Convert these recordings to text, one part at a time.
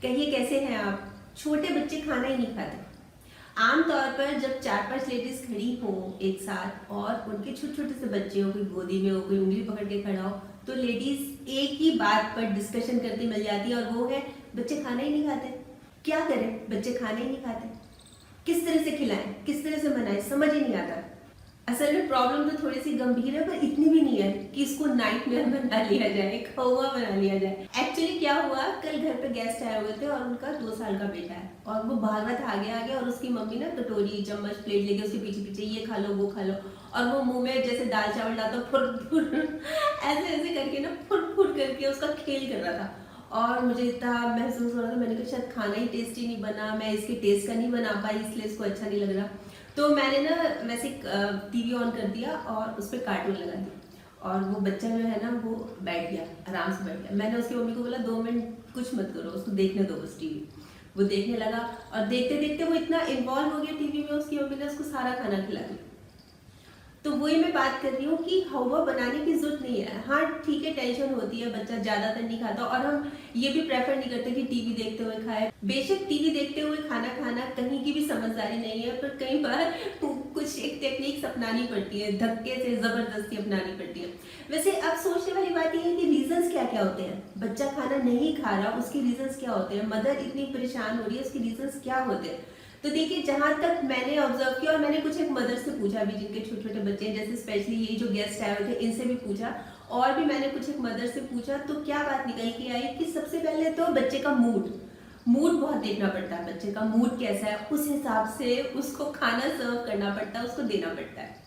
कहिए कैसे हैं आप? छोटे बच्चे खाना ही नहीं खाते। आमतौर पर जब 4-5 लेडीज खड़ी हों एक साथ और उनके छोटे-छोटे से बच्चे हो, कोई गोदी में हो, कोई उँगली पकड़ के खड़ा हो, तो लेडीज एक ही बात पर डिस्कशन करती मिल जाती है और वो है बच्चे खाना ही नहीं खाते। क्या करें? बच्चे खाना ही नहीं खाते। किस तरह से खिलाएं? किस तरह से मनाएं? समझ ही नहीं आता। असल में प्रॉब्लम तो थोड़ी सी गंभीर है, पर इतनी भी नहीं है कि इसको नाइटमेयर बना लिया जाए, कौवा बना लिया जाए। एक्चुअली क्या हुआ, कल घर पे गेस्ट आए हुए थे और उनका 2 साल का बेटा है और वो भाग रहा था आगे और उसकी मम्मी ना कटोरी चम्मच प्लेट लेके उसके पीछे पीछे ये खा लो वो खा लो, और वो मुंह में जैसे दाल चावल डालता फुर फुर ऐसे ऐसे करके ना फुर फुर करके उसका खेल कर रहा था। और मुझे इतना महसूस हो रहा था, मैंने कहा शायद खाना ही टेस्टी नहीं बना, मैं इसके टेस्ट का नहीं बना पाई इसलिए इसको अच्छा नहीं लग रहा। तो मैंने ना वैसे टीवी ऑन कर दिया और उस पर कार्टून लगा दिया और वो बच्चा जो है ना वो बैठ गया, आराम से बैठ गया। मैंने उसकी मम्मी को बोला 2 मिनट कुछ मत करो, उसको देखने दो बस टीवी। वो देखने लगा और देखते देखते वो इतना इन्वॉल्व हो गया टीवी में, उसकी मम्मी ने उसको सारा खाना खिला दिया। तो वही मैं बात कर रही हूँ कि हवा बनाने की जरूरत नहीं है। हाँ ठीक है, टेंशन होती है, बच्चा ज्यादातर नहीं खाता और हम ये भी प्रेफर नहीं करते कि टीवी देखते हुए खाए। बेशक टीवी देखते हुए खाना खाना कहीं की भी समझदारी नहीं है, पर कई बार कुछ एक टेक्निक्स अपनानी पड़ती है, धक्के से जबरदस्ती अपनानी पड़ती है। वैसे अब सोचने वाली बात यह है कि रीजंस क्या क्या होते हैं। बच्चा खाना नहीं खा रहा, उसके रीजंस क्या होते हैं, मदर इतनी परेशान हो रही है, उसके रीजंस क्या होते हैं। तो देखिए, जहां तक मैंने ऑब्जर्व किया और मैंने कुछ एक मदर से पूछा भी जिनके छोटे छोटे बच्चे हैं, जैसे स्पेशली ये जो गेस्ट आए हुए थे इनसे भी पूछा और भी मैंने कुछ एक मदर से पूछा, तो क्या बात निकल के आई कि सबसे पहले तो बच्चे का मूड बहुत देखना पड़ता है। बच्चे का मूड कैसा है उस हिसाब से उसको खाना सर्व करना पड़ता है, उसको देना पड़ता है।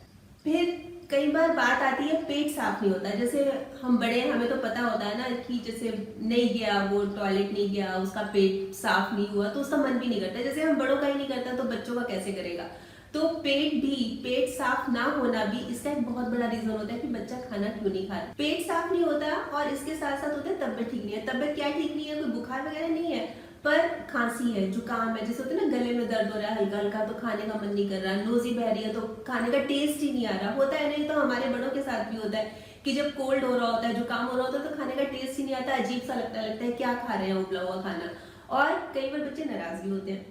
फिर कई बार बात आती है पेट साफ नहीं होता। जैसे हम बड़े हैं, हमें तो पता होता है ना कि जैसे नहीं गया, वो टॉयलेट नहीं गया, उसका पेट साफ नहीं हुआ तो उसका मन भी नहीं करता। जैसे हम बड़ों का ही नहीं करता तो बच्चों का कैसे करेगा। तो पेट साफ ना होना भी इसका एक बहुत बड़ा रीजन होता है कि बच्चा खाना क्यों नहीं खा रहा। पेट साफ नहीं होता और इसके साथ साथ होता है तबियत ठीक नहीं है। तबियत क्या ठीक नहीं है, कोई बुखार वगैरह नहीं है, पर खांसी है, जुकाम है, जैसे होता है ना गले में दर्द हो रहा है हल्का हल्का, तो खाने का मन नहीं कर रहा, नोजी बह रही है तो खाने का टेस्ट ही नहीं आ रहा। होता है नहीं तो हमारे बड़ों के साथ भी होता है कि जब कोल्ड हो रहा होता है, जुकाम हो रहा होता है तो खाने का टेस्ट ही नहीं आता, अजीब सा लगता है क्या खा रहे हैं उबला हुआ खाना। और कई बार बच्चे नाराज भी होते हैं,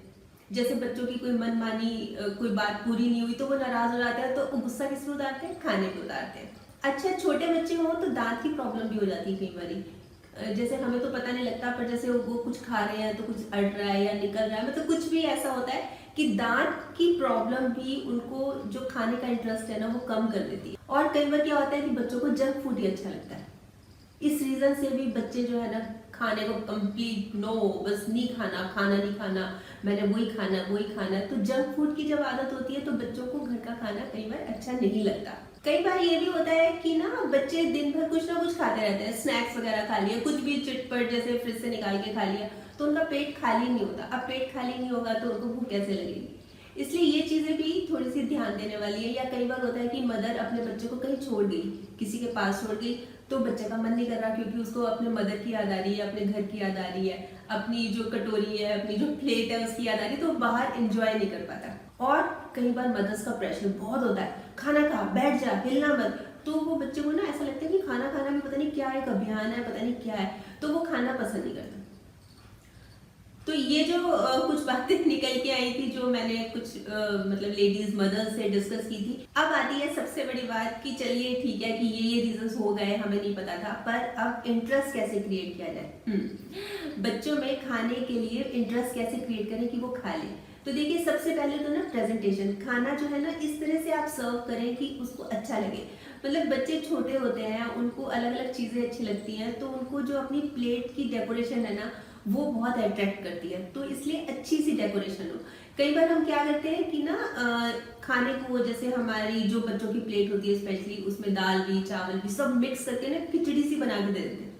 जैसे बच्चों की कोई मनमानी कोई बात पूरी नहीं हुई तो वो नाराज हो जाते हैं, तो गुस्सा किस पे उतारते हैं, खाने पे उतारते हैं। अच्छा, छोटे बच्चे हों तो दांत की प्रॉब्लम भी हो जाती है कई बारी। जैसे हमें तो पता नहीं लगता, पर जैसे वो कुछ खा रहे हैं तो कुछ अट रहा है या निकल रहा है, मतलब कुछ भी ऐसा होता है कि दांत की प्रॉब्लम भी उनको जो खाने का इंटरेस्ट है ना वो कम कर देती है। और कई बार क्या होता है कि बच्चों को जंक फूड ही अच्छा लगता है। इस रीजन से भी बच्चे जो है ना खाने को कंप्लीट नो, बस नहीं खाना, खाना नहीं खाना, मैंने वही खाना। तो जंक फूड की जब आदत होती है तो बच्चों को घर का खाना कई बार अच्छा नहीं लगता। कई बार ये भी होता है कि ना बच्चे दिन भर कुछ ना कुछ खाते रहते हैं, स्नैक्स वगैरह खा लिया, कुछ भी चिटपट जैसे फ्रिज से निकाल के खा लिया, तो उनका पेट खाली नहीं होता। अब पेट खाली नहीं होगा तो उनको भूख कैसे लगेगी। इसलिए ये चीजें भी थोड़ी सी ध्यान देने वाली है। या कई बार होता है कि मदर अपने बच्चे को कहीं छोड़ गई, किसी के पास छोड़ गई, तो बच्चे का मन नहीं कर रहा क्योंकि उसको अपने मदर की याद आ रही है, अपने घर की याद आ रही है, अपनी जो कटोरी है, अपनी जो प्लेट है उसकी याद आ रही है, तो बाहर एंजॉय नहीं कर पाता। और कई बार मदर्स का प्रेशर बहुत होता है, खाना खा, बैठ जा, हिलना मत। तो वो बच्चे को ना ऐसा लगता है कि खाना खाना भी पता नहीं क्या एक अभियान है, पता नहीं क्या है, तो वो खाना पसंद नहीं करता। तो ये जो कुछ बातें निकल के आई थी जो मैंने कुछ मतलब लेडीज मदर से डिस्कस की थी। अब आती है सबसे बड़ी बात कि चलिए ठीक है कि ये रीजंस हो गए, हमें नहीं पता था, पर अब इंटरेस्ट कैसे क्रिएट किया जाए। बच्चों में खाने के लिए इंटरेस्ट कैसे क्रिएट करें कि वो खा ले। तो देखिए, सबसे पहले तो ना प्रेजेंटेशन, खाना जो है ना इस तरह से आप सर्व करें कि उसको अच्छा लगे। मतलब बच्चे छोटे होते हैं, उनको अलग अलग चीजें अच्छी लगती हैं, तो उनको जो अपनी प्लेट की डेकोरेशन है ना वो बहुत अट्रैक्ट करती है, तो इसलिए अच्छी सी डेकोरेशन हो। कई बार हम क्या करते हैं कि ना खाने को, जैसे हमारी जो बच्चों की प्लेट होती है स्पेशली, उसमें दाल भी चावल भी सब मिक्स करके ना खिचड़ी सी बना के दे देते हैं।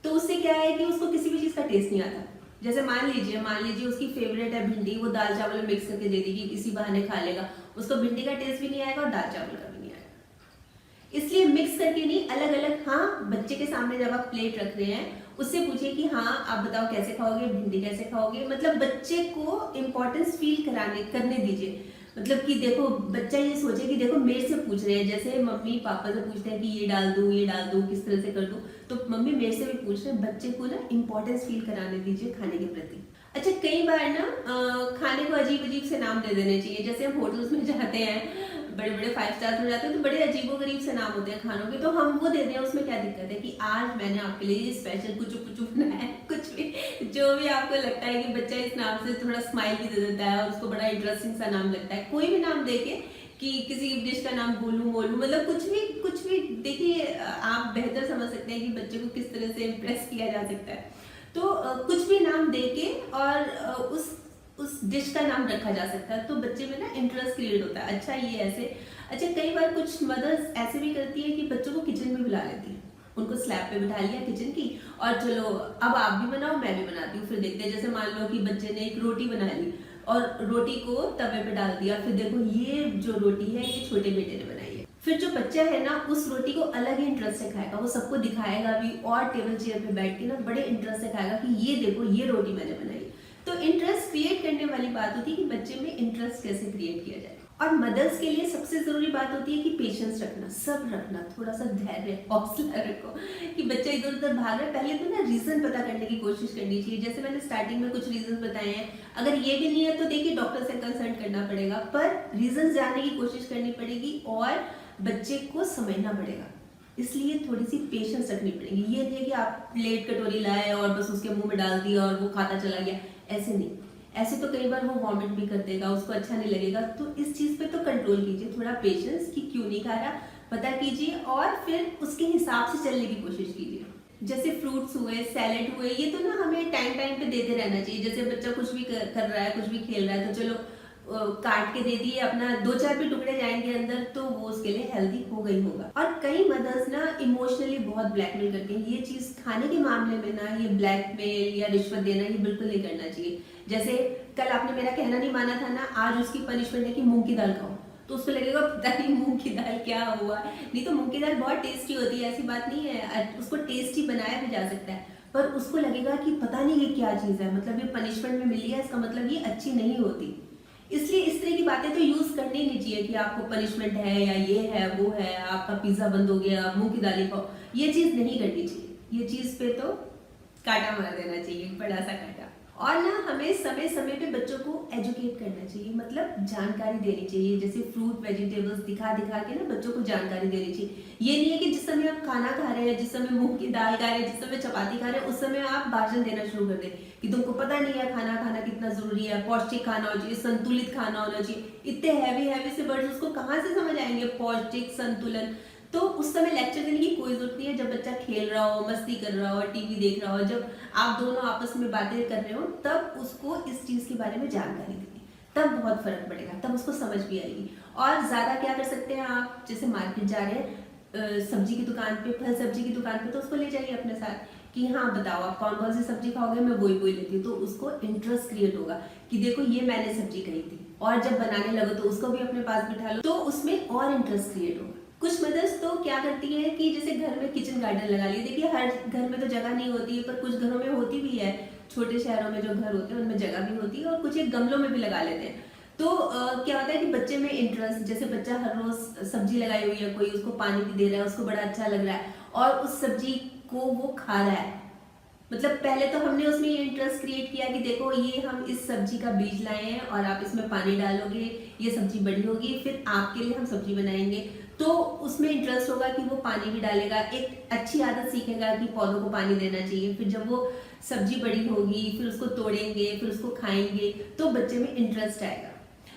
तो उससे क्या है कि उसको किसी भी चीज का टेस्ट नहीं आता। जैसे मान लीजिए उसकी फेवरेट है भिंडी, वो दाल चावल में मिक्स करके दे देगी, इसी बहाने खा लेगा, उसको भिंडी का टेस्ट भी नहीं आएगा और दाल चावल का भी नहीं आएगा। इसलिए मिक्स करके नहीं, अलग अलग। हाँ, बच्चे के सामने जब आप प्लेट रख रहे हैं उससे पूछिए कि हाँ आप बताओ कैसे खाओगे, भिंडी कैसे खाओगे। मतलब बच्चे को इम्पोर्टेंस फील करने दीजिए। मतलब कि देखो, बच्चा ये सोचे कि देखो मेरे से पूछ रहे हैं, जैसे मम्मी पापा से पूछते हैं कि ये डाल दूं, किस तरह से कर दूं, तो मम्मी मेरे से भी पूछ रहे हैं, बच्चे को ना इम्पोर्टेंस फील कराने दीजिए खाने के प्रति। अच्छा, कई बार ना खाने को अजीब अजीब से नाम दे देने चाहिए। जैसे हम होटल्स में जाते हैं, बड़े बड़े 5 स्टार्स में जाते हैं, तो बड़े अजीबोगरीब से नाम होते हैं खानों के, तो हम वो दे दें, उसमें क्या दिक्कत है कि आज मैंने आपके लिए स्पेशल कुछ कुछ बनाया है, कुछ भी जो भी आपको लगता है कि बच्चा इस नाम से थोड़ा स्माइल भी दे देता है और उसको बड़ा इंटरेस्टिंग सा नाम लगता है, कोई भी नाम देके कि किसी डिश का नाम गोलू मोलू, मतलब कुछ भी देखिए, आप बेहतर समझ सकते हैं कि बच्चे को किस तरह से इम्प्रेस किया जा सकता है। तो कुछ भी नाम देके और उस डिश का नाम रखा जा सकता है, तो बच्चे में ना इंटरेस्ट क्रिएट होता है। अच्छा ये ऐसे, अच्छा कई बार कुछ मदर्स ऐसे भी करती है कि बच्चों को किचन में बुला लेती है, उनको स्लैब पे बिठा लिया किचन की, और चलो अब आप भी बनाओ मैं भी बनाती हूँ, फिर देखते हैं। जैसे मान लो कि बच्चे ने एक रोटी बना ली और रोटी को तवे पे डाल दिया, फिर देखो ये जो रोटी है ये छोटे बेटे ने बनाई है। फिर जो बच्चा है ना उस रोटी को अलग ही इंटरेस्ट से खाएगा, वो सबको दिखाएगा भी और टेबल चेयर पे बैठ के ना बड़े इंटरेस्ट से खाएगा कि ये देखो ये रोटी मैंने बनाई। तो इंटरेस्ट क्रिएट करने वाली बात होती है कि बच्चे में इंटरेस्ट कैसे क्रिएट किया जाए। और मदर्स के लिए सबसे जरूरी बात होती है कि पेशेंस रखना, सब्र रखना, थोड़ा सा धैर्य हौसला रखो कि बच्चा इधर उधर भाग रहा है, पहले तो ना रीजन पता करने की कोशिश करनी चाहिए। जैसे मैंने स्टार्टिंग में कुछ रीजन बताए हैं, अगर ये भी नहीं है तो देखिए डॉक्टर से कंसल्ट करना पड़ेगा, पर रीजन जानने की कोशिश करनी पड़ेगी और बच्चे को समझना पड़ेगा, इसलिए थोड़ी सी पेशेंस रखनी पड़ेगी। ये नहीं है कि आप प्लेट कटोरी लाए और बस उसके मुंह में डाल दिया और वो खाता चला गया, ऐसे नहीं। ऐसे तो कई बार वो वॉमिट भी कर देगा, उसको अच्छा नहीं लगेगा, तो इस चीज पे तो कंट्रोल कीजिए, थोड़ा पेशेंस कि क्यों नहीं खा रहा पता कीजिए और फिर उसके हिसाब से चलने की कोशिश कीजिए। जैसे फ्रूट्स हुए, सैलेड हुए, ये तो ना हमें टाइम टाइम पे देते रहना चाहिए। जैसे बच्चा कुछ भी कर रहा है, कुछ भी खेल रहा है, तो चलो काट के दे दिए, अपना 2-4 भी टुकड़े जाएंगे अंदर, तो वो उसके लिए हेल्दी हो गई होगा। और कई मदर्स ना इमोशनली बहुत ब्लैकमेल करती हैं, ये चीज खाने के मामले में ना ये ब्लैकमेल या रिश्वत देना ये बिल्कुल नहीं करना चाहिए। जैसे कल आपने मेरा कहना नहीं माना था ना, आज उसकी पनिशमेंट है कि मूंग की दाल खाओ, तो उसको लगेगा पता नहीं मूंग की दाल क्या हुआ। नहीं तो मूंग की दाल बहुत टेस्टी होती है, ऐसी बात नहीं है, उसको टेस्टी बनाया भी जा सकता है, पर उसको लगेगा कि पता नहीं ये क्या चीज है, मतलब ये पनिशमेंट में मिली है, इसका मतलब ये अच्छी नहीं होती। इसलिए इस तरह की बातें तो यूज करनी ही नहीं चाहिए कि आपको पनिशमेंट है या ये है वो है, आपका पिज्जा बंद हो गया, मूंग की दाल खाओ, ये चीज नहीं करनी चाहिए। ये चीज पे तो कांटा मार देना चाहिए, बड़ा सा कांटा। और ना हमें समय समय पे बच्चों को एजुकेट करना चाहिए, मतलब जानकारी देनी चाहिए। जैसे फ्रूट वेजिटेबल्स दिखा दिखा के ना बच्चों को जानकारी देनी चाहिए। ये नहीं है कि जिस समय आप खाना खा रहे हैं, जिस समय मूंग की दाल खा रहे हैं, जिस समय चपाती खा रहे हैं, उस समय आप भाषण देना शुरू कर दें कि तुमको पता नहीं है खाना खाना कितना जरूरी है, पौष्टिक खाना होना चाहिए, संतुलित खाना होना चाहिए। इतने हैवी से वर्ड्स उसको कहाँ से समझ आएंगे, पौष्टिक, संतुलन। तो उस समय लेक्चर देने की कोई जरूरत नहीं है। जब बच्चा खेल रहा हो, मस्ती कर रहा हो, टीवी देख रहा हो, जब आप दोनों आपस में बातें कर रहे हो, तब उसको इस चीज के बारे में जानकारी देनी, तब बहुत फर्क पड़ेगा, तब उसको समझ भी आएगी। और ज्यादा क्या कर सकते हैं आप, जैसे मार्केट जा रहे हैं सब्जी की दुकान पे, फल सब्जी की दुकान पे, तो उसको ले जाइए अपने साथ कि हाँ बताओ आप कौन कौन सी सब्जी खाओगे, मैं वही लेती हूँ। तो उसको इंटरेस्ट क्रिएट होगा कि देखो ये मैंने सब्जी खरीदी थी, और जब बनाने लगो तो उसको भी अपने पास बिठा लो, तो उसमें और इंटरेस्ट क्रिएट होगा। कुछ मदर्स तो क्या करती है कि जैसे घर में किचन गार्डन लगा लिया। देखिए हर घर में तो जगह नहीं होती है, पर कुछ घरों में होती भी है। छोटे शहरों में जो घर होते हैं उनमें जगह भी होती है, और कुछ एक गमलों में भी लगा लेते हैं। तो क्या होता है कि बच्चे में इंटरेस्ट, जैसे बच्चा हर रोज सब्जी लगाई हुई है, कोई उसको पानी भी दे रहा है, उसको बड़ा अच्छा लग रहा है और उस सब्जी को वो खा रहा है। मतलब पहले तो हमने उसमें ये इंटरेस्ट क्रिएट किया कि देखो ये हम इस सब्जी का बीज लाए हैं और आप इसमें पानी डालोगे, ये सब्जी बड़ी होगी, फिर आपके लिए हम सब्जी बनाएंगे। तो उसमें इंटरेस्ट होगा कि वो पानी भी डालेगा, एक अच्छी आदत सीखेगा कि पौधों को पानी देना चाहिए। फिर जब वो सब्जी बड़ी होगी, फिर उसको तोड़ेंगे, फिर उसको खाएंगे, तो बच्चे में इंटरेस्ट आएगा।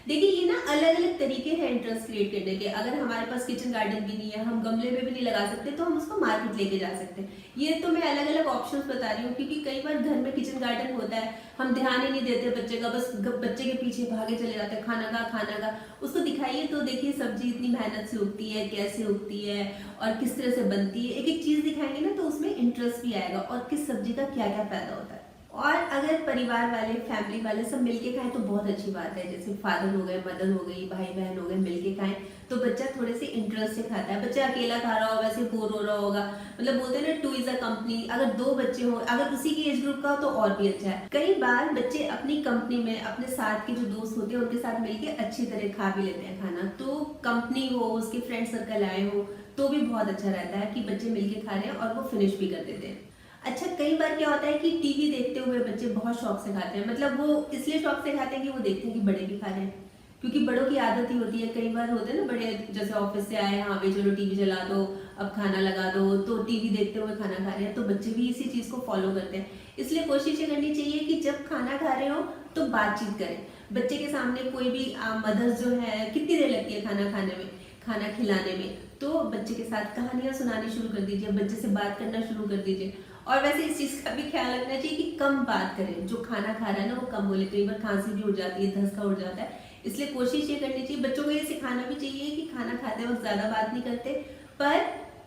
देखिए ये ना अलग अलग तरीके हैं इंटरेस्ट क्रिएट करने के। अगर हमारे पास किचन गार्डन भी नहीं है, हम गमले में भी नहीं लगा सकते, तो हम उसको मार्केट लेके जा सकते हैं। ये तो मैं अलग अलग ऑप्शंस बता रही हूँ, क्योंकि कई बार घर में किचन गार्डन होता है, हम ध्यान ही नहीं देते बच्चे का, बस बच्चे के पीछे भागे चले जाते हैं, खाना का। उसको दिखाइए तो देखिए सब्जी इतनी मेहनत से उगती है, कैसे उगती है और किस तरह से बनती है, एक एक चीज दिखाएंगे ना, तो उसमें इंटरेस्ट भी आएगा और किस सब्जी का क्या क्या फायदा होता है। और अगर परिवार वाले, फैमिली वाले सब मिलके खाएं तो बहुत अच्छी बात है। जैसे फादर हो गए, मदर हो गई, भाई बहन हो गए, मिलके खाएं तो बच्चा थोड़े से इंटरेस्ट से खाता है। बच्चा अकेला खा रहा हो, वैसे बोर हो रहा होगा, मतलब बोलते हैं ना 2 इज अ कंपनी। अगर 2 बच्चे हो, अगर उसी की एज ग्रुप का हो तो और भी अच्छा है। कई बार बच्चे अपनी कंपनी में अपने साथ के जो दोस्त होते हैं उनके साथ मिलके अच्छी तरह खा भी लेते हैं खाना। तो कंपनी हो, उसके फ्रेंड सर्कल आए हो, तो भी बहुत अच्छा रहता है कि बच्चे मिलके खा रहे हैं और वो फिनिश भी कर देते हैं। अच्छा, कई बार क्या होता है कि टीवी देखते हुए बच्चे बहुत शौक से खाते हैं, मतलब वो इसलिए शौक से खाते हैं कि वो देखते हैं कि बड़े भी खा रहे हैं, क्योंकि बड़ों की आदत ही होती है। कई बार होते हैं ना बड़े, जैसे ऑफिस से आए, हाँ भाई चलो टीवी चला दो, अब खाना लगा दो, तो टीवी देखते हुए खाना खा रहे हैं, तो बच्चे भी इसी चीज को फॉलो करते हैं। इसलिए कोशिश ये करनी चाहिए कि जब खाना खा रहे हो तो बातचीत करें बच्चे के सामने। कोई भी मदर्स जो है, कितनी देर लगती है खाना खाने में, खाना खिलाने में, तो बच्चे के साथ कहानियां सुनानी शुरू कर दीजिए, बच्चे से बात करना शुरू कर दीजिए। और वैसे इस चीज का भी ख्याल रखना चाहिए कि कम बात करें, जो खाना खा रहा है ना वो कम बोले। कई बार खांसी भी उड़ जाती है, धंसका उड़ जाता है, इसलिए कोशिश ये करनी चाहिए। बच्चों को ये सिखाना भी चाहिए कि खाना खाते वक्त ज्यादा बात नहीं करते, पर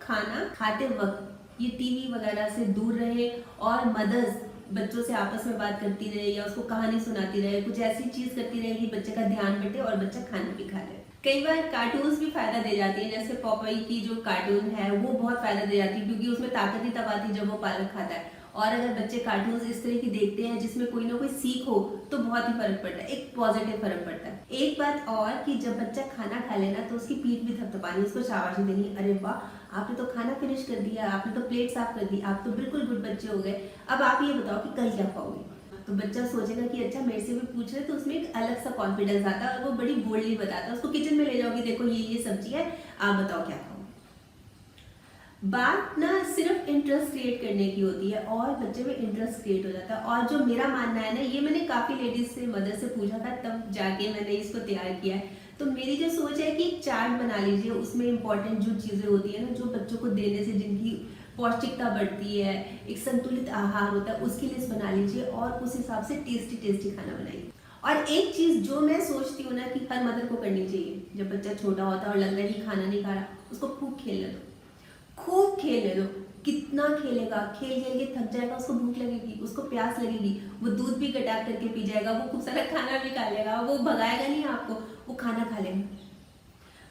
खाना खाते वक्त ये टीवी वगैरह से दूर रहे, और मदर्स बच्चों से आपस में बात करती रहे या उसको कहानी सुनाती रहे, कुछ ऐसी चीज करती रहे कि बच्चे का ध्यान बटे और बच्चा खाना भी खा ले। कई बार कार्टून्स भी फायदा दे जाती है, जैसे पॉपई की जो कार्टून है वो बहुत फायदा दे जाती है, क्योंकि उसमें ताकत ही तब आती है जब वो पालक खाता है। और अगर बच्चे कार्टून्स इस तरह की देखते हैं जिसमें कोई ना कोई सीख हो, तो बहुत ही फर्क पड़ता है, एक पॉजिटिव फर्क पड़ता है। एक बात और कि जब बच्चा खाना खा लेना तो उसकी पीठ भी थपथपानी, उसको शाबाशी देनी, अरे वाह आपने तो खाना फिनिश कर दिया, आपने तो प्लेट साफ कर दी, आप तो बिल्कुल गुड बच्चे हो गए, अब आप ये बताओ कि कल क्या खाओगे। तो बच्चा सोचेगा कि अच्छा मेरे से भी पूछ रहे, तो उसमें एक अलग सा कॉन्फिडेंस आता है और वो बड़ी बोल्डली बताता है। उसको किचन में ले जाओगे, देखो ये सब्जी है, आप बताओ क्या खाओ। बात ना सिर्फ इंटरेस्ट क्रिएट करने की होती है और बच्चे में इंटरेस्ट क्रिएट हो जाता है। और जो मेरा मानना है ना, ये मैंने काफी लेडीज से, मदर से पूछा था, तब जाके मैंने इसको तैयार किया है। तो मेरी जो सोच है कि एक चार्ट बना लीजिए, उसमें इंपॉर्टेंट जो चीजें होती है ना, जो बच्चों को देने से जिनकी पौष्टिकता बढ़ती है, एक संतुलित आहार होता है, उसकी लिस्ट बना लीजिए और उस हिसाब से टेस्टी टेस्टी खाना बनाइए। और एक चीज जो मैं सोचती हूँ ना कि हर मदर को करनी चाहिए, जब बच्चा छोटा होता है और लग रहा है कि खाना नहीं खा रहा, उसको खूब खेलने दो, खूब खेलने दो। कितना खेलेगा, खेल खेल के थक जाएगा, उसको भूख लगेगी, उसको प्यास लगेगी, वो दूध भी गटाक करके पी जाएगा, वो खूब सारा खाना भी खा लेगा, वो भगाएगा नहीं आपको, वो खाना खा लेगा।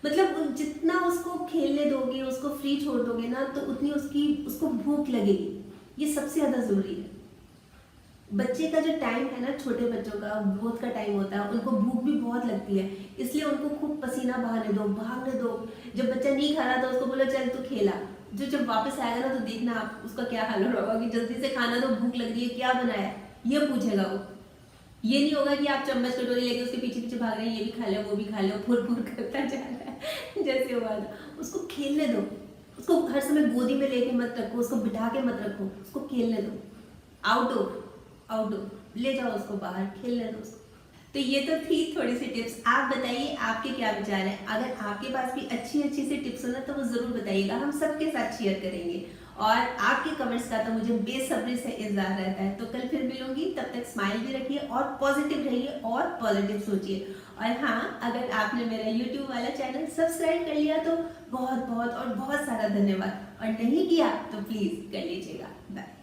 मतलब जितना उसको खेलने दोगे, उसको फ्री छोड़ दोगे ना, तो उतनी उसको भूख लगेगी। ये सबसे ज्यादा जरूरी है। बच्चे का जो टाइम है ना, छोटे बच्चों का ग्रोथ का टाइम होता है, उनको भूख भी बहुत लगती है, इसलिए उनको खूब पसीना बहाने दो, भागने दो। जब बच्चा नहीं खा रहा तो उसको बोलो चल तू खेला, जो जब वापस आएगा ना तो देखना आप उसका क्या हाल हो रहा होगा कि जल्दी से खाना दो, भूख लग रही है, क्या बनाया, ये पूछेगा वो। ये नहीं होगा कि आप चम्मच कटोरी लेके उसके पीछे पीछे भाग रहे हैं, ये भी खा लो वो भी खा लो, फुर फुर करता जा रहा है जैसे हुआ था। उसको खेलने दो, उसको हर समय गोदी में लेके मत रखो, उसको बिठा के मत रखो, उसको खेलने दो। आउटडोर ले जाओ उसको बाहर, खेलने दो उसको। तो ये तो थी थोड़ी सी टिप्स। आप बताइए आपके क्या विचार है। अगर आपके पास भी अच्छी अच्छी सी टिप्स हो ना, तो वो जरूर बताइएगा, हम सबके साथ शेयर करेंगे। और आपके कमेंट्स का तो मुझे बेसब्री से इंतजार रहता है। तो कल फिर मिलूंगी, तब तक स्माइल भी रखिए और पॉजिटिव रहिए और पॉजिटिव सोचिए। और हाँ, अगर आपने मेरा यूट्यूब वाला चैनल सब्सक्राइब कर लिया तो बहुत बहुत और बहुत सारा धन्यवाद, और नहीं किया तो प्लीज कर लीजिएगा। बाय।